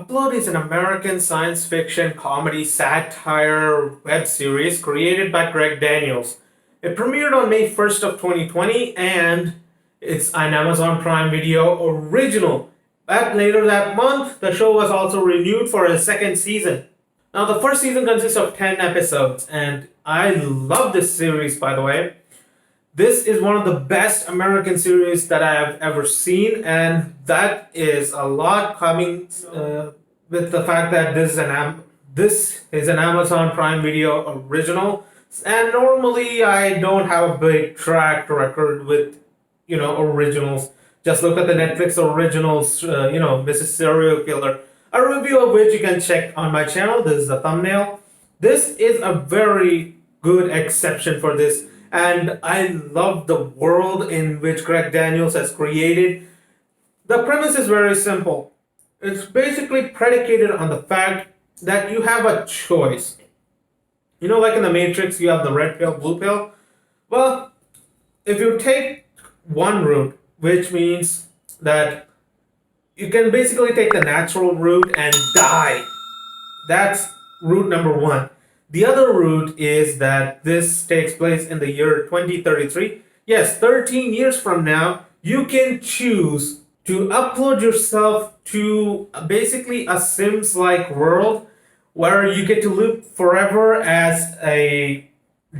Upload is an American science fiction comedy satire web series created by Greg Daniels. It premiered on May 1st of 2020 and it's an Amazon Prime Video original. But later that month, the show was also renewed for a second season. Now, the first season consists of 10 episodes, and I love this series, by the way. This is one of the best American series that I have ever seen, and that is a lot coming with the fact that this is an Amazon Prime Video original. And normally, I don't have a big track record with originals. Just look at the Netflix originals, Mrs. Serial Killer, a review of which you can check on my channel. This is the thumbnail. This is a very good exception for this, and I love the world in which Greg Daniels has created. The premise is very simple. It's basically predicated on the fact that you have a choice. Like in the Matrix, you have the red pill, blue pill. Well, if you take one route, which means that you can basically take the natural route and die. That's route number one. The other route is that this takes place in the year 2033. Yes, 13 years from now, you can choose to upload yourself to basically a Sims-like world where you get to live forever as a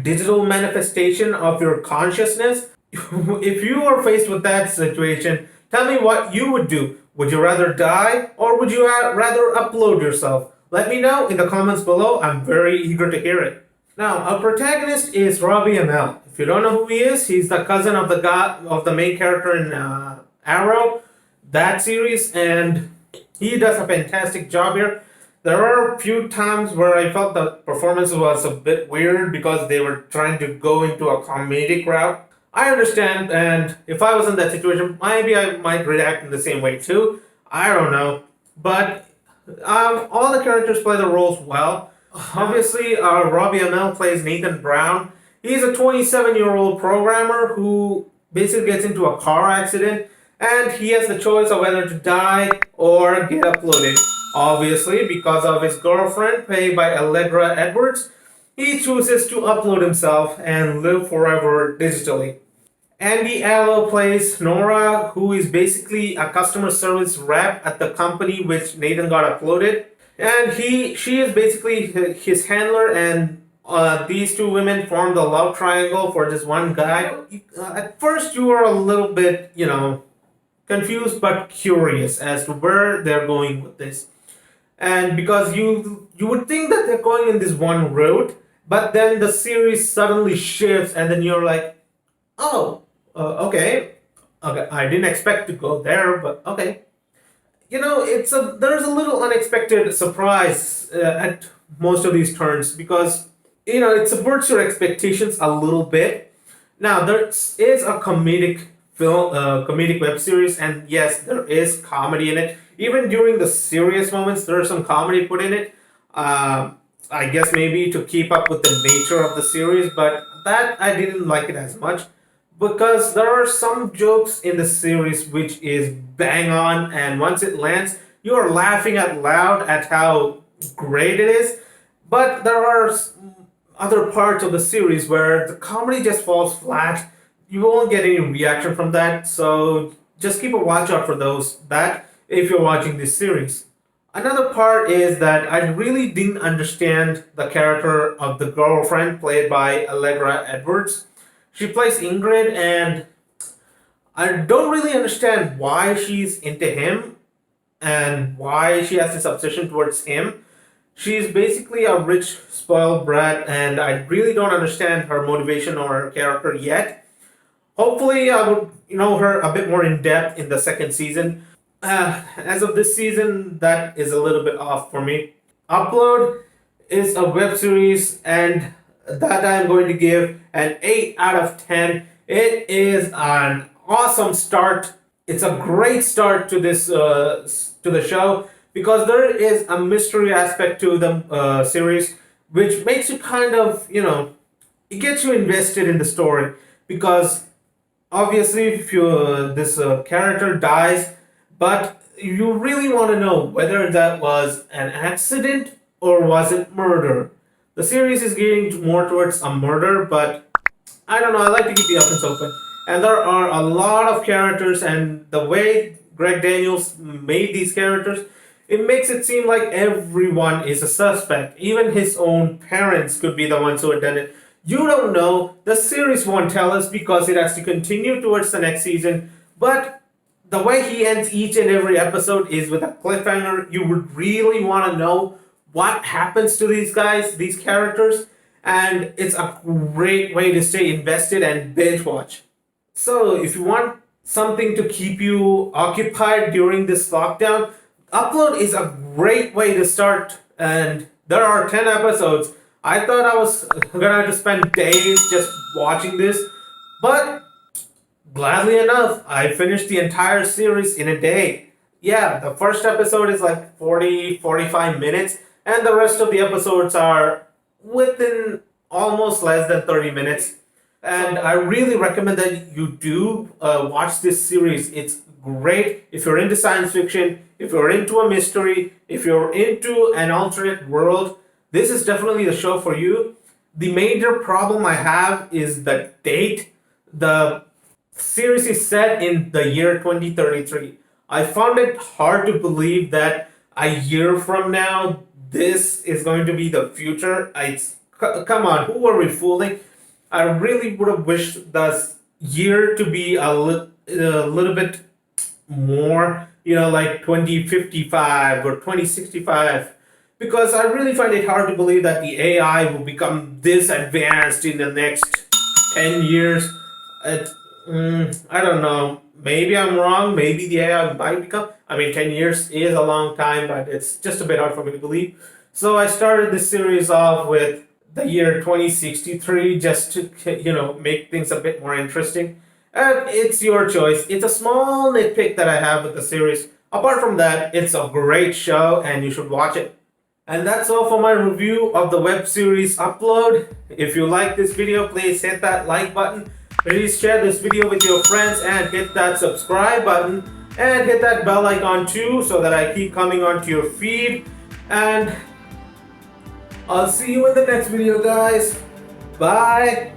digital manifestation of your consciousness. If you are faced with that situation, tell me what you would do. Would you rather die or would you rather upload yourself? Let me know in the comments below. I'm very eager to hear it. Now, our protagonist is Robbie Amell. If you don't know who he is, he's the cousin of the main character in Arrow, that series, and he does a fantastic job here. There are a few times where I felt the performance was a bit weird because they were trying to go into a comedic route. I understand, and if I was in that situation, maybe I might react in the same way too. I don't know. But all the characters play the roles well. Obviously, Robbie Amell plays Nathan Brown. He's a 27-year-old programmer who basically gets into a car accident, and he has the choice of whether to die or get uploaded. Obviously, because of his girlfriend, played by Allegra Edwards, he chooses to upload himself and live forever digitally. Allo plays Nora, who is basically a customer service rep at the company which Nathan got uploaded. And she is basically his handler, and these two women form the love triangle for this one guy. At first you are a little bit, confused but curious as to where they're going with this. And because you would think that they're going in this one route, but then the series suddenly shifts and then you're like, oh, okay, I didn't expect to go there, but okay. There's a little unexpected surprise at most of these turns because, it subverts your expectations a little bit. Now, there is a comedic web series, and yes, there is comedy in it. Even during the serious moments, there's some comedy put in it. I guess maybe to keep up with the nature of the series, but that I didn't like it as much because there are some jokes in the series which is bang on, and once it lands, you are laughing out loud at how great it is. But there are other parts of the series where the comedy just falls flat. You won't get any reaction from that, so just keep a watch out for that if you're watching this series. Another part is that I really didn't understand the character of the girlfriend played by Allegra Edwards. She plays Ingrid, and I don't really understand why she's into him and why she has this obsession towards him. She's basically a rich, spoiled brat, and I really don't understand her motivation or her character yet. Hopefully, I would know her a bit more in depth in the second season. As of this season, that is a little bit off for me. Upload is a web series, and that I'm going to give an 8 out of 10. It is an awesome start. It's a great start to this to the show because there is a mystery aspect to the series, which makes you kind of it gets you invested in the story because obviously if this character dies, but you really want to know whether that was an accident or was it murder. The series is getting more towards a murder, but I don't know. I like to keep the options open. And there are a lot of characters, and the way Greg Daniels made these characters, it makes it seem like everyone is a suspect. Even his own parents could be the ones who had done it. You don't know. The series won't tell us because it has to continue towards the next season. But the way he ends each and every episode is with a cliffhanger. You would really want to know what happens to these guys, these characters, and it's a great way to stay invested and binge watch. So, if you want something to keep you occupied during this lockdown, Upload is a great way to start. And there are 10 episodes. I thought I was gonna have to spend days just watching this, but gladly enough, I finished the entire series in a day. Yeah, the first episode is like 45 minutes, and the rest of the episodes are within almost less than 30 minutes. And I really recommend that you do watch this series. It's great if you're into science fiction, if you're into a mystery, if you're into an alternate world. This is definitely the show for you. The major problem I have is the date. The series is set in the year 2033. I found it hard to believe that a year from now, this is going to be the future. Come on, who are we fooling? I really would have wished this year to be a little bit more, like 2055 or 2065, because I really find it hard to believe that the AI will become this advanced in the next 10 years. It, I don't know. Maybe I'm wrong. Maybe the AI might become. I mean, 10 years is a long time, but it's just a bit hard for me to believe. So I started this series off with the year 2063 just to, make things a bit more interesting. And it's your choice. It's a small nitpick that I have with the series. Apart from that, it's a great show and you should watch it. And that's all for my review of the web series Upload. If you like this video, please hit that like button. Please share this video with your friends and hit that subscribe button. And hit that bell icon too so that I keep coming onto your feed. And I'll see you in the next video, guys. Bye.